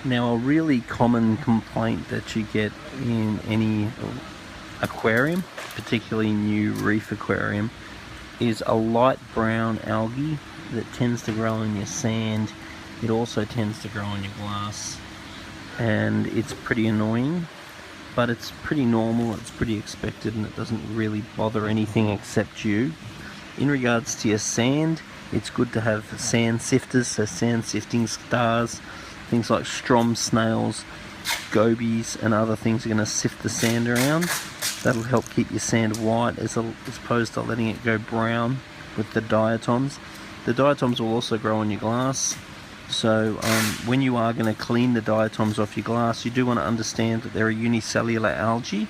Now, a really common complaint that you get in any aquarium, particularly new reef aquarium, is a light brown algae that tends to grow in your sand. It also tends to grow in your glass, and it's pretty annoying, but it's pretty normal, it's pretty expected, and it doesn't really bother anything except you. In regards to your sand, it's good to have sand sifters, so sand sifting stars, things like strom snails, gobies and other things are going to sift the sand around. That'll help keep your sand white as opposed to letting it go brown with the diatoms. The diatoms will also grow on your glass, so when you are going to clean the diatoms off your glass, you do want to understand that they're a unicellular algae,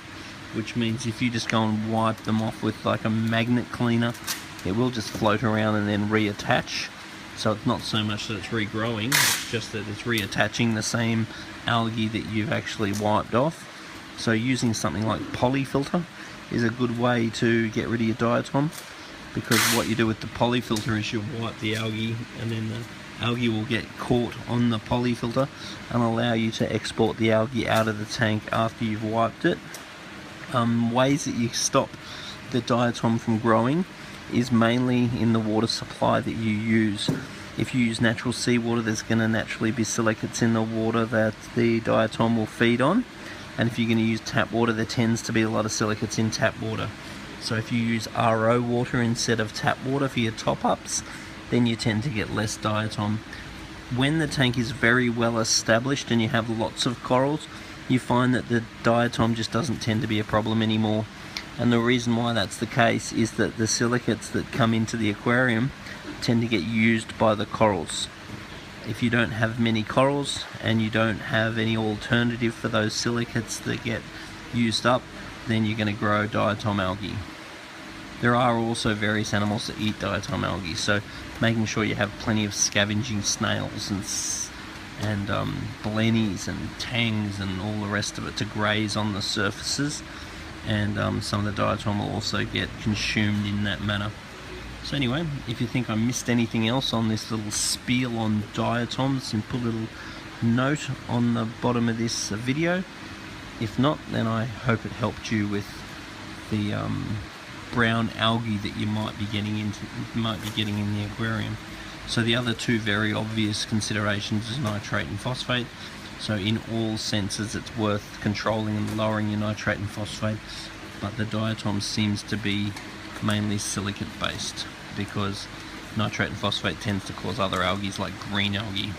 which means if you just go and wipe them off with like a magnet cleaner, it will just float around and then reattach. So it's not so much that it's regrowing, it's just that it's reattaching the same algae that you've actually wiped off. So using something like polyfilter is a good way to get rid of your diatom, because what you do with the polyfilter is you wipe the algae, and then the algae will get caught on the polyfilter and allow you to export the algae out of the tank after you've wiped it. Ways that you stop the diatom from growing is mainly in the water supply that you use. If you use natural seawater, there's going to naturally be silicates in the water that the diatom will feed on, and if you're going to use tap water, there tends to be a lot of silicates in tap water. So if you use RO water instead of tap water for your top-ups, then you tend to get less diatom. When the tank is very well established and you have lots of corals, you find that the diatom just doesn't tend to be a problem anymore. And the reason why that's the case is that the silicates that come into the aquarium tend to get used by the corals. If you don't have many corals and you don't have any alternative for those silicates that get used up, then you're going to grow diatom algae. There are also various animals that eat diatom algae, so making sure you have plenty of scavenging snails and blennies and tangs and all the rest of it to graze on the surfaces, and some of the diatom will also get consumed in that manner. So anyway, if you think I missed anything else on this little spiel on diatoms, then put a little note on the bottom of this video. If not, then I hope it helped you with the brown algae that you might be getting in the aquarium. So the other two very obvious considerations is nitrate and phosphate. So in all senses it's worth controlling and lowering your nitrate and phosphate, but the diatom seems to be mainly silicate based, because nitrate and phosphate tends to cause other algae like green algae.